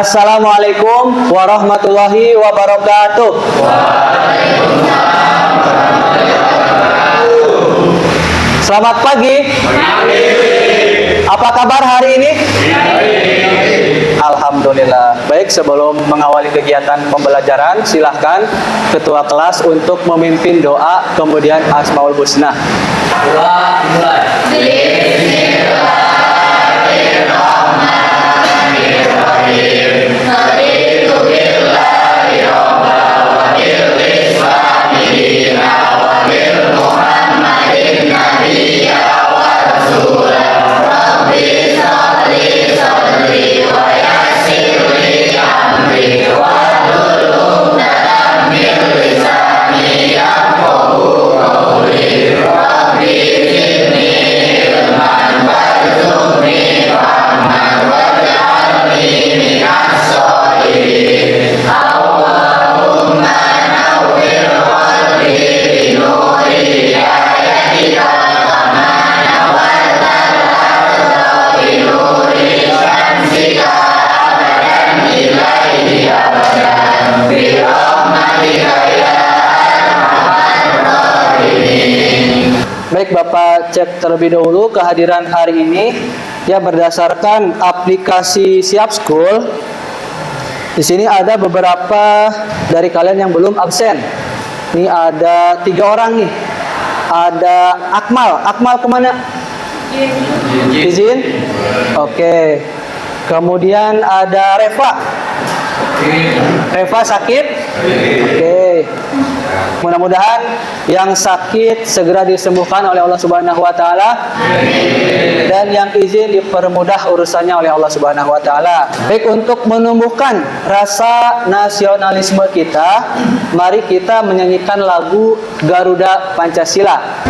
Assalamualaikum warahmatullahi wabarakatuh. Selamat pagi. Apa kabar hari ini? Alhamdulillah. Baik, sebelum mengawali kegiatan pembelajaran, silahkan ketua kelas untuk memimpin doa, kemudian Asmaul Husna. Mulai. Baik, Bapak cek terlebih dahulu kehadiran hari ini ya berdasarkan aplikasi Siap School. Di sini ada beberapa dari kalian yang belum absen. Ini ada 3 orang nih. Ada Akmal. Akmal kemana? Izin. Oke. Kemudian ada Reva. Reva sakit? Oke. Mudah-mudahan yang sakit segera disembuhkan oleh Allah Subhanahu wa taala. Dan yang izin dipermudah urusannya oleh Allah Subhanahu wa taala. Baik, untuk menumbuhkan rasa nasionalisme kita, mari kita menyanyikan lagu Garuda Pancasila.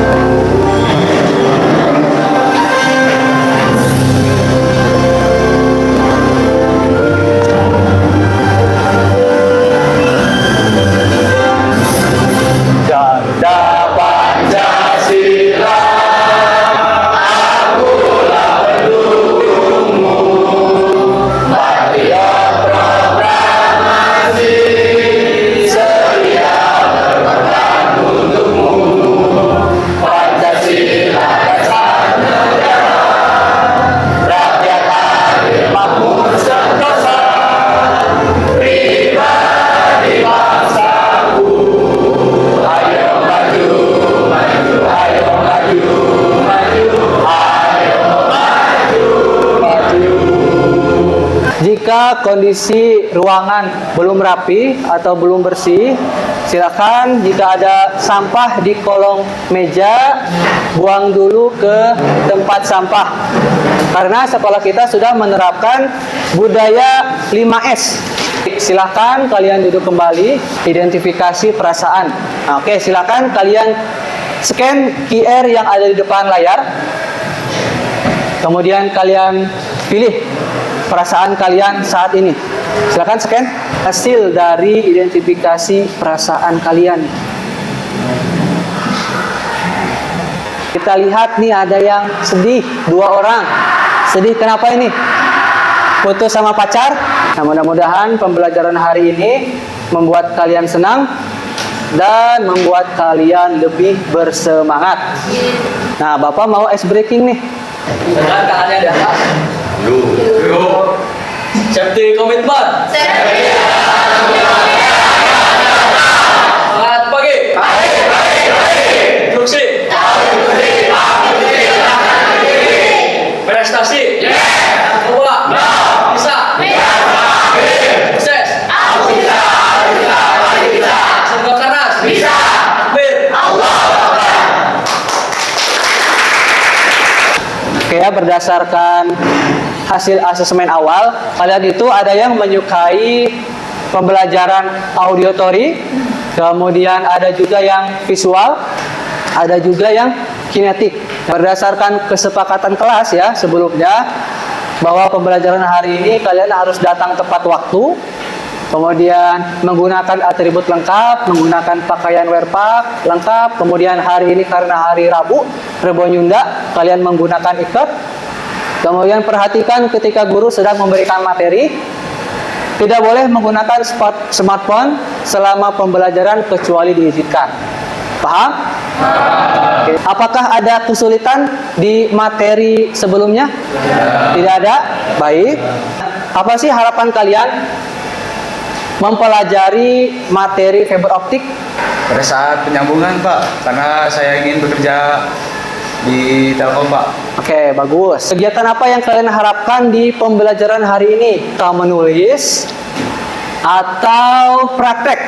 Jika kondisi ruangan belum rapi atau belum bersih, silakan jika ada sampah di kolong meja, buang dulu ke tempat sampah. Karena sekolah kita sudah menerapkan budaya 5S. Silakan kalian duduk kembali, identifikasi perasaan. Nah, oke, silakan kalian scan QR yang ada di depan layar. Kemudian kalian pilih perasaan kalian saat ini. Silakan scan hasil dari identifikasi perasaan kalian. Kita lihat nih, ada yang sedih, 2 orang. Sedih kenapa ini? Putus sama pacar? Nah, mudah-mudahan pembelajaran hari ini membuat kalian senang dan membuat kalian lebih bersemangat. Nah, Bapak mau ice breaking nih. Dengan keadaan ada. Yuk. Safety komitmen. Selamat pagi. Instruksi. Prestasi. Coba. Bisa. Sukses. Serba keras. Bisa. Oke ya, berdasarkan hasil asesmen awal, kalian itu ada yang menyukai pembelajaran auditory, kemudian ada juga yang visual, ada juga yang kinetik. Berdasarkan kesepakatan kelas ya sebelumnya, bahwa pembelajaran hari ini kalian harus datang tepat waktu, kemudian menggunakan atribut lengkap, menggunakan pakaian werpak lengkap. Kemudian hari ini karena hari Rabu, Rebo Nyunda, kalian menggunakan ikat. Kemudian perhatikan ketika guru sedang memberikan materi, Tidak boleh menggunakan smartphone selama pembelajaran kecuali diizinkan. Paham? Oke. Apakah ada kesulitan di materi sebelumnya? Tidak ada? Baik. Apa sih harapan kalian mempelajari materi fiber optik? Pada saat penyambungan Pak, karena saya ingin bekerja di Telkom Pak. Oke, bagus. Kegiatan apa yang kalian harapkan di pembelajaran hari ini? Kau menulis atau praktek?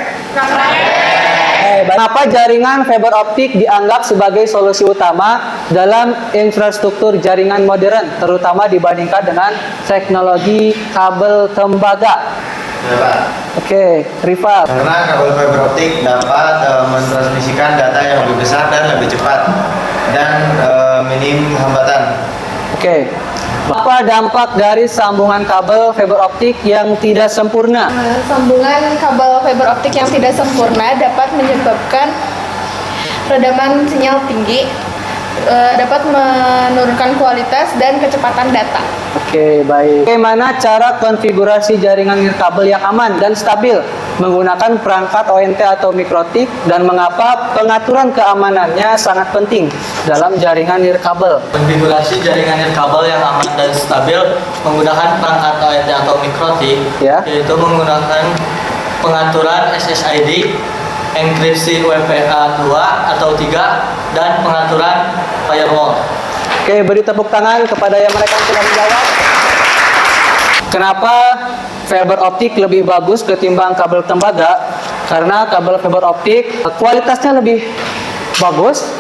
Kenapa jaringan fiber optik dianggap sebagai solusi utama dalam infrastruktur jaringan modern, terutama dibandingkan dengan teknologi kabel tembaga? Ya, Pak. Oke, Rival. Karena kabel fiber optik dapat mentransmisikan data yang lebih besar dan lebih cepat dan minim hambatan. Oke. Apa dampak dari sambungan kabel fiber optik yang tidak sempurna? Sambungan kabel fiber optik yang tidak sempurna dapat menyebabkan redaman sinyal tinggi, dapat menurunkan kualitas dan kecepatan data. Oke, baik. Bagaimana cara konfigurasi jaringan nirkabel yang aman dan stabil menggunakan perangkat ONT atau mikrotik, dan mengapa pengaturan keamanannya sangat penting dalam jaringan nirkabel? Konfigurasi jaringan nirkabel yang aman dan stabil menggunakan perangkat ONT atau mikrotik, Ya. yaitu menggunakan pengaturan SSID, enkripsi WPA 2 atau 3, dan pengaturan firewall. Oke, beri tepuk tangan kepada yang mereka yang sudah menjawab. Kenapa fiber optik lebih bagus ketimbang kabel tembaga? Karena kabel fiber optik kualitasnya lebih bagus,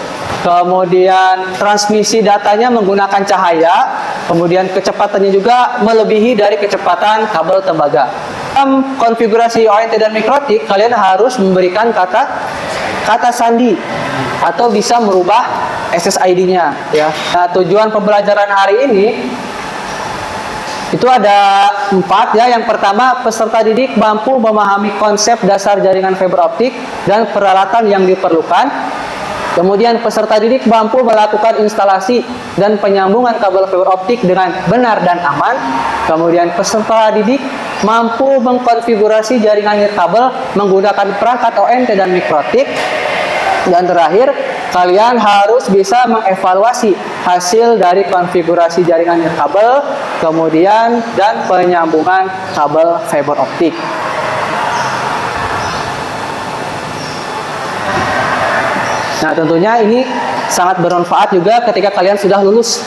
kemudian transmisi datanya menggunakan cahaya, kemudian kecepatannya juga melebihi dari kecepatan kabel tembaga. Dalam konfigurasi ONT dan mikrotik, kalian harus memberikan kata sandi atau bisa merubah SSID-nya, ya. Nah, tujuan pembelajaran hari ini itu ada 4, ya. Yang pertama, peserta didik mampu memahami konsep dasar jaringan fiber optik dan peralatan yang diperlukan. Kemudian peserta didik mampu melakukan instalasi dan penyambungan kabel fiber optik dengan benar dan aman. Kemudian peserta didik mampu mengkonfigurasi jaringan nirkabel menggunakan perangkat ONT dan mikrotik. Dan terakhir, kalian harus bisa mengevaluasi hasil dari konfigurasi jaringan nirkabel, kemudian dan penyambungan kabel fiber optik. Nah, tentunya ini sangat bermanfaat juga ketika kalian sudah lulus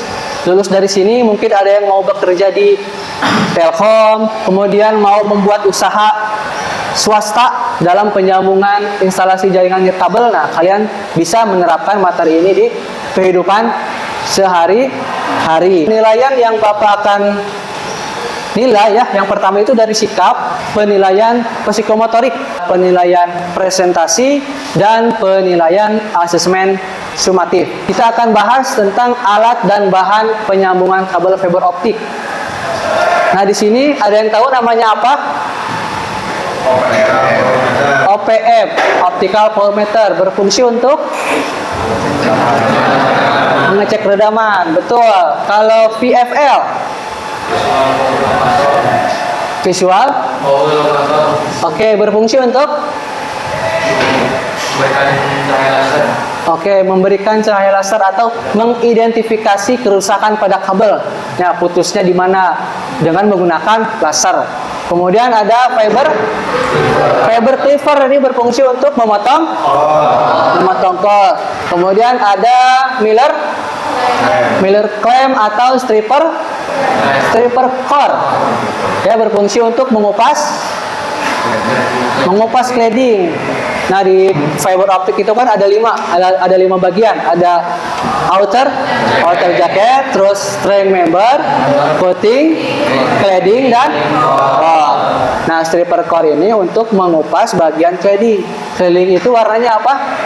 dari sini. Mungkin ada yang mau bekerja di Telkom, kemudian mau membuat usaha swasta dalam penyambungan instalasi jaringan nirkabel. Nah, kalian bisa menerapkan materi ini di kehidupan sehari-hari. Penilaian yang Bapak akan nilai, ya, yang pertama itu dari sikap, penilaian psikomotorik, penilaian presentasi, dan penilaian asesmen sumatif. Kita akan bahas tentang alat dan bahan penyambungan kabel fiber optik. Nah, di sini ada yang tahu namanya apa? OPM, Optical Voltmeter, berfungsi untuk mengecek redaman. Betul. Kalau VFL, visual, oke, berfungsi untuk memberikan cahaya laser atau mengidentifikasi kerusakan pada kabel. Ya, putusnya di mana dengan menggunakan laser. Kemudian ada fiber cleaver, ini berfungsi untuk memotong kol. Kemudian ada Miller clamp atau stripper core, ya, berfungsi untuk mengupas cladding. Nah, di fiber optik itu kan ada 5 bagian. Ada outer jacket, terus string member, coating, cladding, dan core. Nah, stripper core ini untuk mengupas bagian cladding. Cladding itu warnanya apa?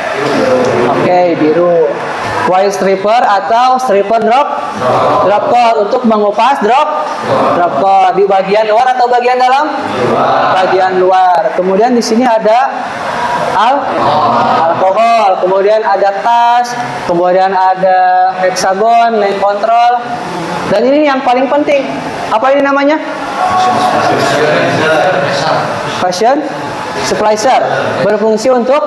Oke, biru. White stripper atau stripper drop core untuk mengupas drop core di bagian luar atau bagian dalam? Bagian luar. Kemudian di sini ada alkohol, kemudian ada tas, kemudian ada hexagon, lane control, dan ini yang paling penting. Apa ini namanya? fashion splicer, berfungsi untuk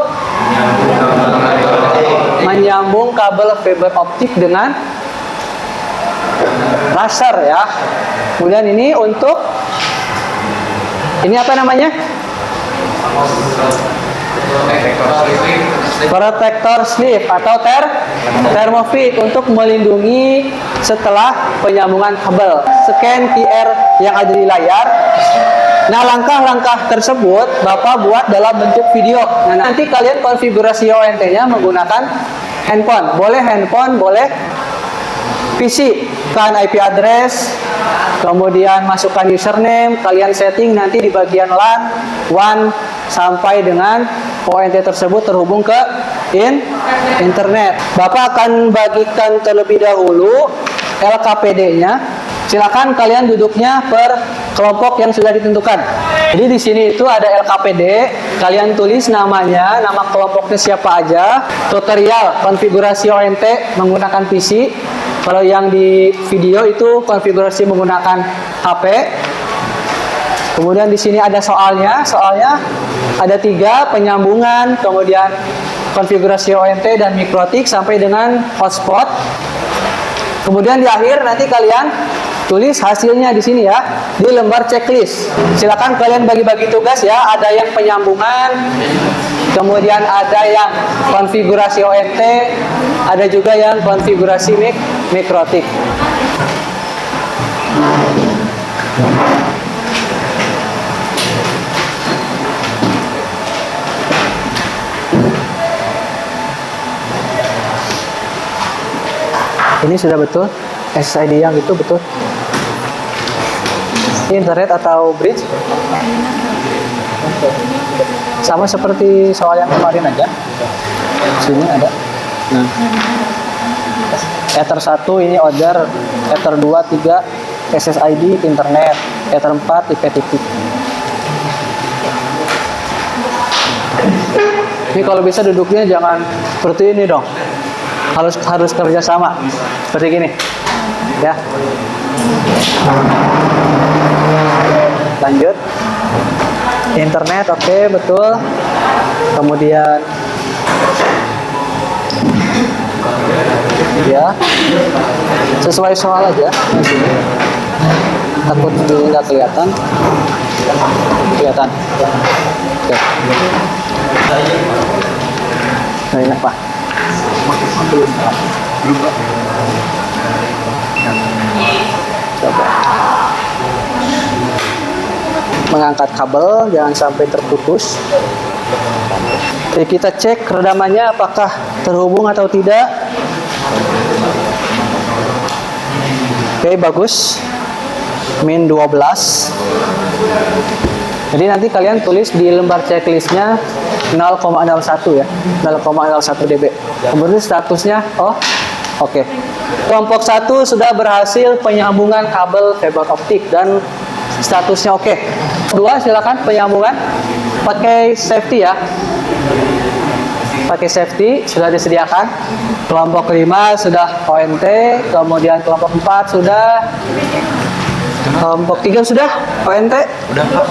menyambung kabel fiber optik dengan laser ya. Kemudian ini untuk ini apa namanya? Protector sleeve atau thermofit untuk melindungi setelah penyambungan kabel. Scan QR yang ada di layar. Nah, langkah-langkah tersebut Bapak buat dalam bentuk video. Nah, nanti kalian konfigurasi ONT-nya menggunakan handphone. Boleh handphone, boleh PC. Kan IP address, kemudian masukkan username, kalian setting nanti di bagian LAN, WAN sampai dengan ONT tersebut terhubung ke internet. Bapak akan bagikan terlebih dahulu LKPD-nya. Silakan kalian duduknya per kelompok yang sudah ditentukan. Jadi di sini itu ada LKPD, kalian tulis namanya, nama kelompoknya siapa aja, tutorial konfigurasi ONT menggunakan PC. Kalau yang di video itu konfigurasi menggunakan HP. Kemudian di sini ada soalnya ada 3, penyambungan, kemudian konfigurasi ONT dan mikrotik sampai dengan hotspot. Kemudian di akhir nanti kalian tulis hasilnya di sini ya, di lembar checklist. Silakan kalian bagi-bagi tugas ya, ada yang penyambungan, kemudian ada yang konfigurasi ONT, ada juga yang konfigurasi mikrotik. Ini sudah betul, SSID yang itu betul. Internet atau bridge? Sama seperti soal yang kemarin aja. Sini ada. Nah. Ether 1 ini order, Ether 2, 3 SSID internet, Ether 4 IP titik. Ini kalau bisa duduknya jangan seperti ini dong. Harus kerja sama seperti gini ya. Lanjut internet, oke, betul. Kemudian ya sesuai soal aja. Takut nggak kelihatan. Oke. Nah, enak Pak. Coba mengangkat kabel jangan sampai terputus. Jadi kita cek redamannya apakah terhubung atau tidak. Oke, bagus. Min 12. Jadi nanti kalian tulis di lembar checklistnya 0,01 ya, 0,01 dB. Kemudian statusnya, oke. Kelompok 1 sudah berhasil penyambungan kabel fiber optik dan statusnya oke. 2 silakan penyambungan pakai safety ya. Pakai safety sudah disediakan. Kelompok 5 sudah ONT, kemudian kelompok 4 sudah. Kelompok 3 sudah ONT? Udah Pak.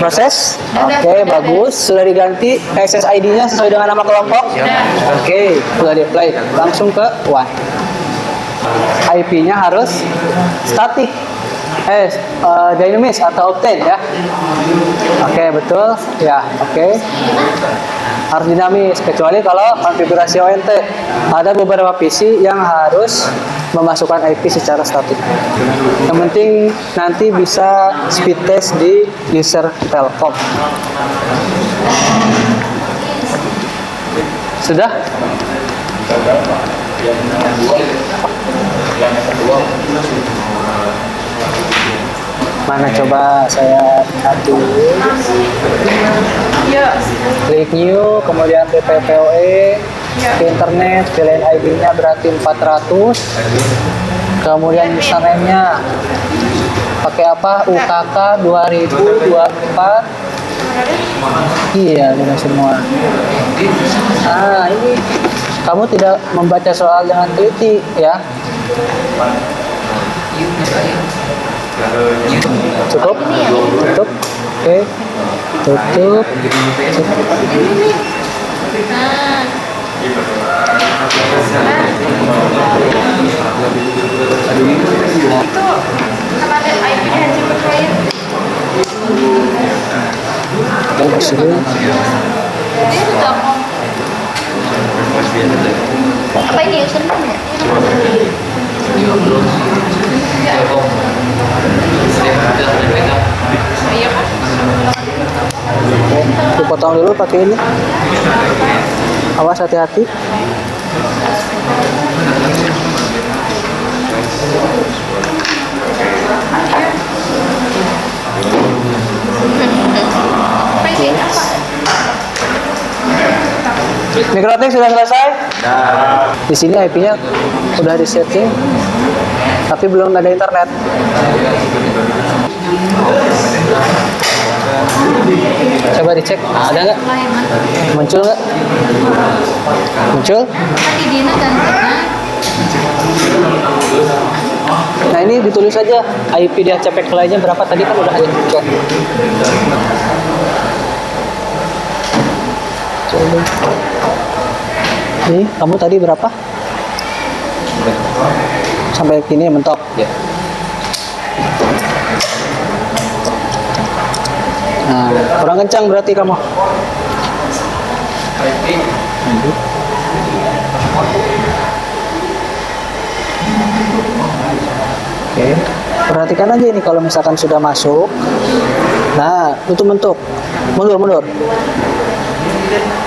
Proses? Oke, bagus. Sudah diganti SSID-nya sesuai dengan nama kelompok? Oke, sudah di-apply. Langsung ke WAN. IP-nya harus static. Dynamis atau Optane ya. Oke, betul. Ya, oke. Harus dinamis, kecuali kalau konfigurasi ONT. Ada beberapa PC yang harus memasukkan IP secara statik. Yang penting nanti bisa speed test di user Telkom. Sudah? Mana coba saya atur. Ya. Klik new, kemudian PPPoE, ke internet, pilihan ID-nya berarti 400. Kemudian username-nya pakai apa? UKK 2024. Iya, benar semua. Ini kamu tidak membaca soal dengan teliti ya. Cukup? Tutup. Oke. Tutup. Nah, itu apa ada IP-nya aja berkait? Dan hasil. Dia tutup. Apa ini username ya? Oh iya kan? Dipotong dulu pakai ini. Awas hati-hati. Apa ini? Apa? Mikrotik sudah selesai. Di sini IP-nya udah di setting, tapi belum ada internet. Coba dicek, ada nggak? Muncul nggak? Muncul? Tadi Dina gantinya. Nah ini ditulis aja IP di HCP lainnya berapa tadi kan udah ada muncul. Coba. Nih, kamu tadi berapa? Sampai kini mentok. Ya. Nah, kurang kencang berarti kamu. Oke. Perhatikan aja ini kalau misalkan sudah masuk. Nah, tutup mentuk. Mundur.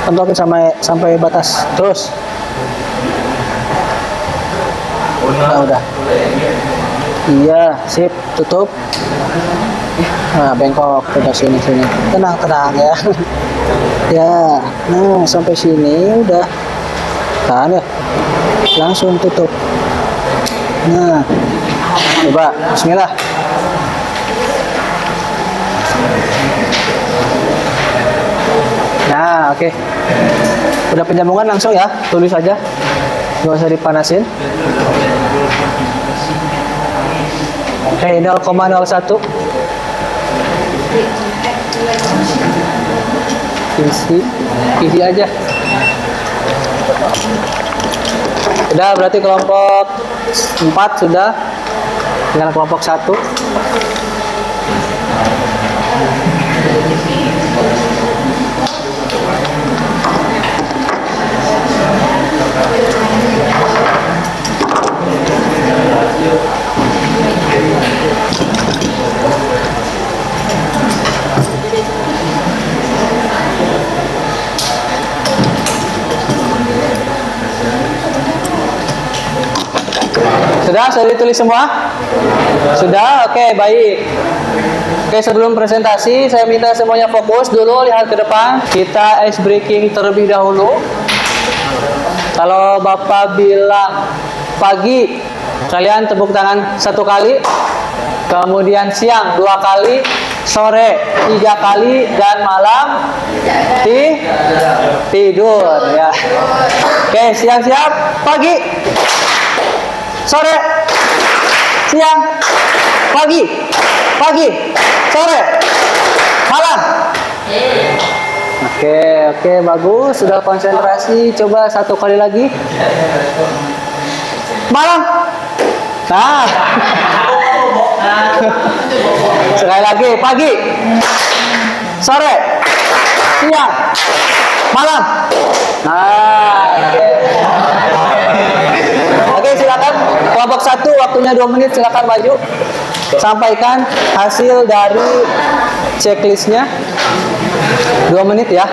Pentokin sampai batas. Terus. Udah. Iya, sip. Tutup. Nah, bengkok udah sini. Tenang ya. Ya, nah sampai sini udah. Tahan ya. Langsung tutup. Nah, coba. Bismillah. Nah, oke. Udah penjambungan langsung ya, tulis aja. Nggak usah dipanasin. Oke, 0,01. Isi aja. Udah, berarti kelompok 4 sudah. Tinggal kelompok 1. Sudah ditulis semua? Sudah? Oke, baik. Oke, sebelum presentasi, saya minta semuanya fokus dulu, lihat ke depan. Kita ice breaking terlebih dahulu. Kalau Bapak bilang pagi, kalian tepuk tangan 1 kali. Kemudian siang 2 kali, sore 3 kali, dan malam tidur ya. Oke, siap-siap. Pagi, sore, siang, pagi, sore, malam. Oke, bagus. Sudah konsentrasi. Coba 1 kali lagi. Malam. Nah. Sekali lagi. Pagi, sore, siang, malam. Nah. Oke, silakan. Kelompok 1 waktunya 2 menit. Silakan maju. Sampaikan hasil dari checklistnya. 2 menit ya.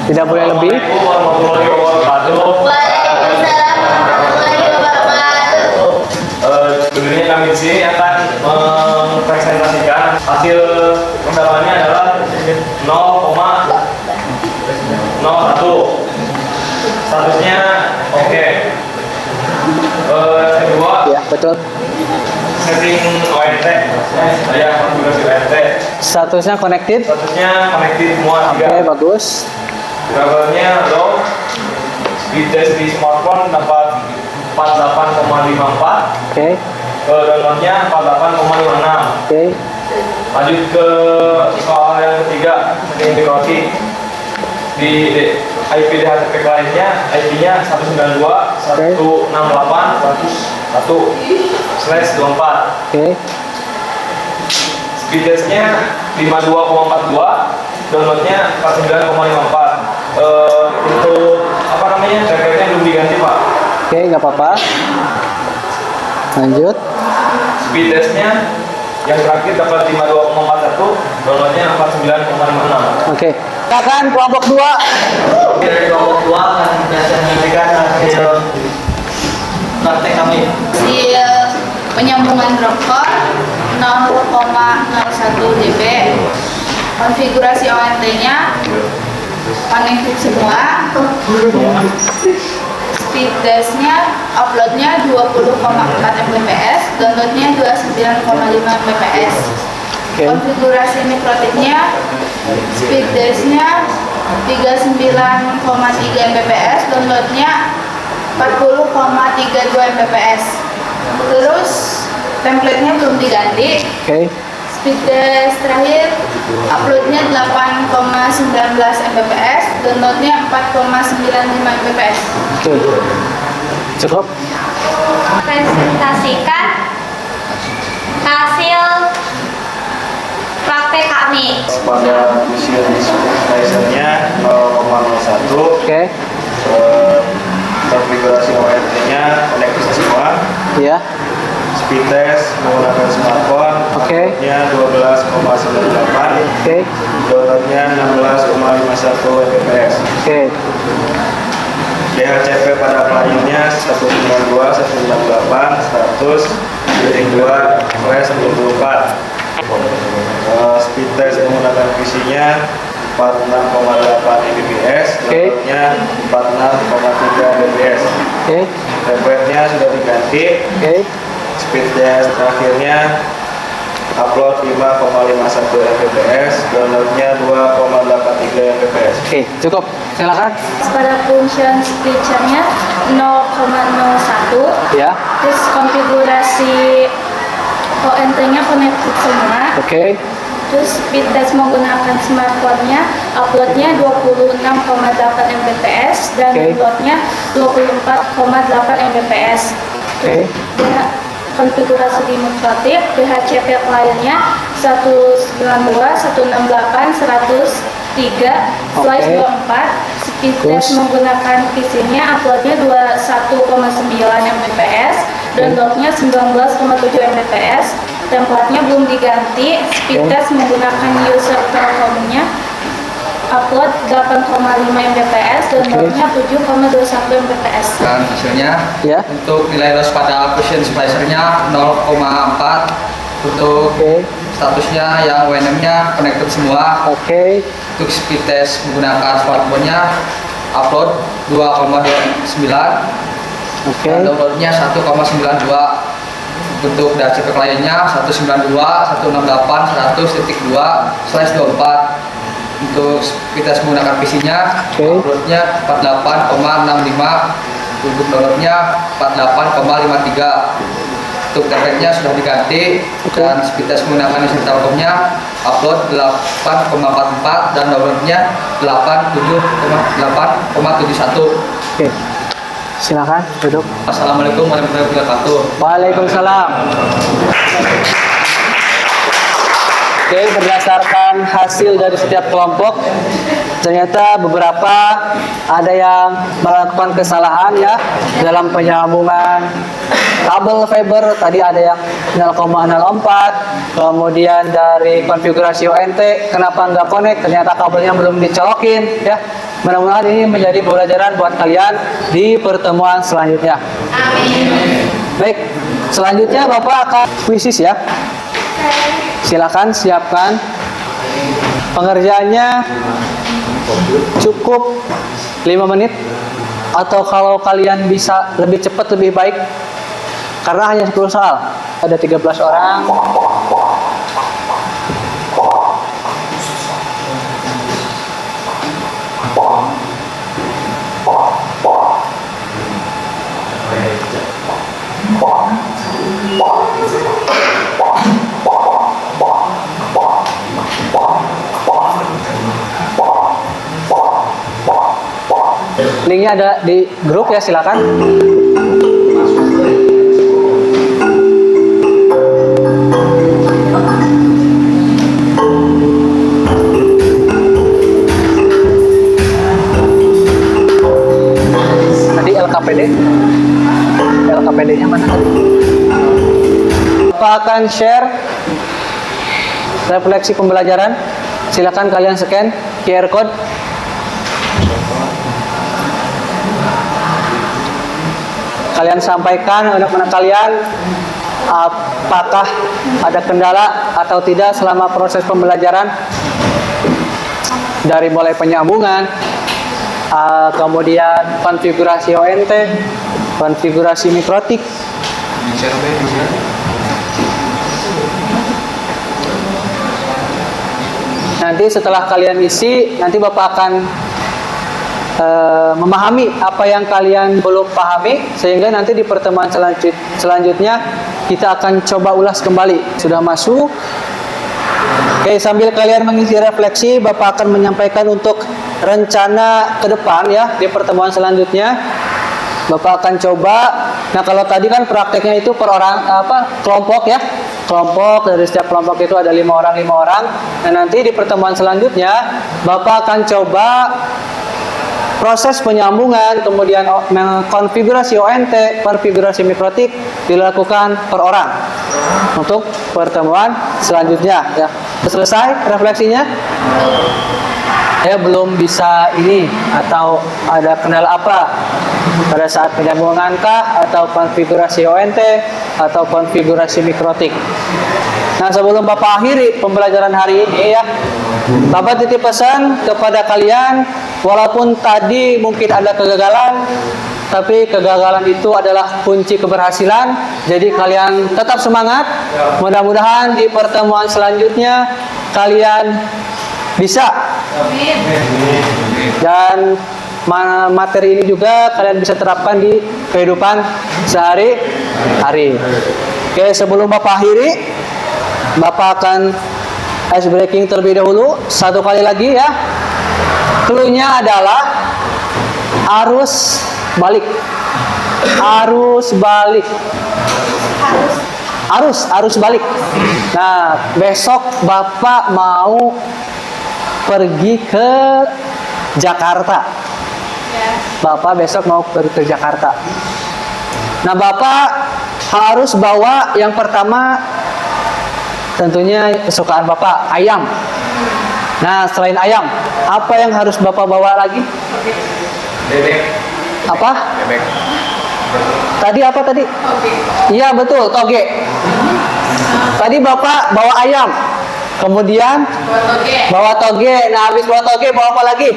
Tidak boleh lebih. Sebenarnya kami di sini akan mempresentasikan hasil pendapatnya adalah 0,01. Statusnya oke. Kedua, Ya, betul. setting ONT, saya konfigurasi ONT. Statusnya connected. Statusnya connected semua Oke, 3. bagus. Drivernya low. Speed test di smartphone dapat 48,54. Oke. downloadnya 48,56. Oke. Lanjut ke soal yang ketiga, ini roti. Di IP DHCP kliennya, IP-nya 192.168.101/24. Oke. Speed test-nya 52,42, downloadnya 49,54. Untuk apa namanya, jacketnya belum diganti Pak. Oke, nggak apa-apa. Lanjut. Speed test-nya yang terakhir dapat 52,41, downloadnya 49,56. Oke. Silakan kelompok 2. Dari kelompok 2 akan menyaksikan hasil praktek kami. Hasil penyambungan dropper 0,01 dB. Konfigurasi ONT-nya connected semua. Speed test-nya, upload-nya 20,4 Mbps, download-nya 29,5 Mbps. Oke. Konfigurasi mikrotiknya, speed test-nya 39,3 Mbps, download-nya 40,32 Mbps. Terus template-nya belum diganti. Oke. Speed test terakhir, upload-nya 8,19 Mbps, download-nya 4,95 Mbps. Oke. Cukup. Presentasikan hasil praktek kami. Pada vision display-nya 0,01. Oke. Konfigurasi ONT-nya elektris semua. Ya. Speed test menggunakan smartphone. Oke. Uploadnya 12,98. Oke. Downloadnya 16,51 Mbps. Oke. DHCP pada kliennya 192.168.100.2/24. Speed test menggunakan PC-nya 46,8 Mbps, Oke. downloadnya 46,3 Mbps. Oke. Template-nya sudah diganti. Oke. Speed test terakhirnya upload 5,51 Mbps, downloadnya 2,83 Mbps. Oke, cukup. Silakan. Pada function feature-nya 0,01. Ya. Terus konfigurasi ONT-nya connected semua. Oke. Terus speed test menggunakan smartphone-nya, upload-nya 26,8 Mbps dan Oke. download-nya 24,8 Mbps. Oke. Konfigurasi di mikrotik, DHCP kliennya 192.168.103/24. Speed test Terus? menggunakan PC-nya, upload-nya 21,9 Mbps, download-nya 19,7 Mbps. Template-nya belum diganti. Speed Oke. test menggunakan user Telkomnya, upload 8,5 Mbps, download-nya 7,21 Mbps. Dan hasilnya Ya. untuk nilai loss pada Fusion Splicer-nya 0,4. Untuk Oke. statusnya yang WNM-nya connected semua. Oke. Untuk speed test menggunakan smartphone-nya upload 2,29 Oke. dan download-nya 1,92. Untuk DHCP kliennya 192.168.100.2/24. Untuk speed test menggunakan PC-nya, Oke. upload-nya 48,65, untuk download-nya 48,53. Untuk template-nya sudah diganti. Oke. Dan speed test menggunakan user Telkomnya, upload 8,44 dan download-nya 8,71. Oke. Silakan duduk. Assalamualaikum warahmatullahi wabarakatuh. Waalaikumsalam. Oke, berdasarkan hasil dari setiap kelompok, ternyata beberapa ada yang melakukan kesalahan ya dalam penyambungan kabel fiber. Tadi ada yang 0,04, kemudian dari konfigurasi ONT kenapa nggak connect, ternyata kabelnya belum dicolokin ya. Mudah-mudahan ini menjadi pembelajaran buat kalian di pertemuan selanjutnya. Baik, selanjutnya Bapak akan kuisis ya. Silakan siapkan pengerjaannya, cukup 5 menit atau kalau kalian bisa lebih cepat lebih baik karena hanya 10 soal, ada 13 orang. Linknya ada di grup ya, silakan. Tadi LKPD-nya mana tadi? Bapak akan share refleksi pembelajaran. Silakan kalian scan QR code. Kalian sampaikan anak-anak kalian apakah ada kendala atau tidak selama proses pembelajaran, dari mulai penyambungan, kemudian konfigurasi ONT, konfigurasi mikrotik. Nanti setelah kalian isi, nanti Bapak akan memahami apa yang kalian belum pahami, sehingga nanti di pertemuan selanjutnya kita akan coba ulas kembali. Sudah masuk? Oke, sambil kalian mengisi refleksi, Bapak akan menyampaikan untuk rencana ke depan ya, di pertemuan selanjutnya. Bapak akan coba. Nah, kalau tadi kan prakteknya itu per orang kelompok ya. Kelompok, dari setiap kelompok itu ada 5 orang. Nah, nanti di pertemuan selanjutnya Bapak akan coba proses penyambungan, kemudian konfigurasi ONT, konfigurasi mikrotik dilakukan per orang untuk pertemuan selanjutnya ya. Selesai refleksinya? Saya belum bisa ini, atau ada kendala apa pada saat penyambungan kah, atau konfigurasi ONT, atau konfigurasi mikrotik. Nah, sebelum Bapak akhiri pembelajaran hari ini ya, Bapak titip pesan kepada kalian, walaupun tadi mungkin ada kegagalan, tapi kegagalan itu adalah kunci keberhasilan. Jadi kalian tetap semangat. Mudah-mudahan di pertemuan selanjutnya kalian bisa. Dan materi ini juga kalian bisa terapkan di kehidupan sehari-hari. Oke, sebelum Bapak akhiri, Bapak akan ice breaking terlebih dahulu. Satu kali lagi ya. Clue-nya adalah arus balik. Arus balik. Arus balik. Nah, besok Bapak mau pergi ke Jakarta. Bapak besok mau pergi ke Jakarta. Nah, Bapak harus bawa yang pertama, tentunya kesukaan Bapak, ayam. Nah, selain ayam, apa yang harus Bapak bawa lagi? Bebek. Apa? Bebek. Tadi apa tadi? Toge. Iya, betul, toge. Tadi Bapak bawa ayam. Kemudian bawa toge. Nah, habis bawa toge bawa apa lagi?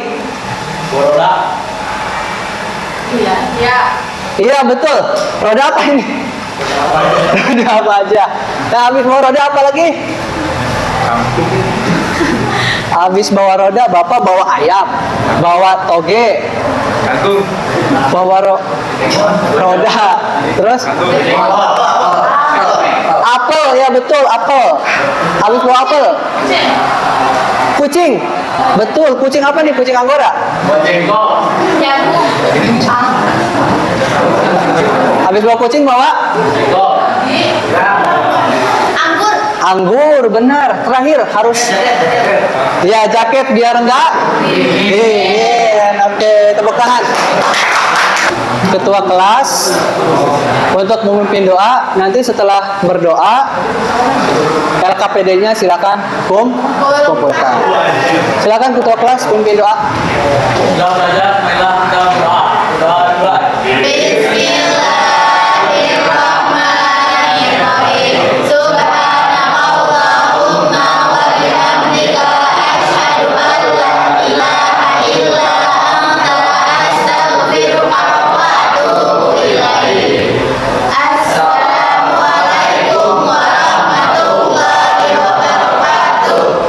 Roda. Iya, betul. Roda apa ini? Roda apa aja? Nah, habis bawa roda apa lagi? Habis bawa roda, Bapak bawa ayam, bawa toge, Kantung. bawa roda, terus apel, ya betul, apel. Habis bawa apel, kucing, betul, kucing apa nih? Kucing Anggora. Habis bawa kucing bawa anggur, benar. Terakhir harus ya jaket biar enggak oke, tepuk tangan. Ketua kelas untuk memimpin doa. Nanti setelah berdoa, LKPD-nya silakan kumpulkan. Silakan ketua kelas memimpin doa. Sudah belajar, marilah kita berdoa. Doa dimulai.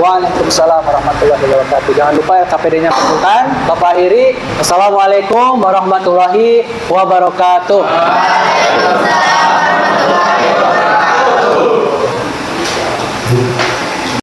Waalaikumsalam warahmatullahi wabarakatuh. Jangan lupa LKPD-nya kumpulkan. Bapak akhiri. Assalamualaikum warahmatullahi wabarakatuh.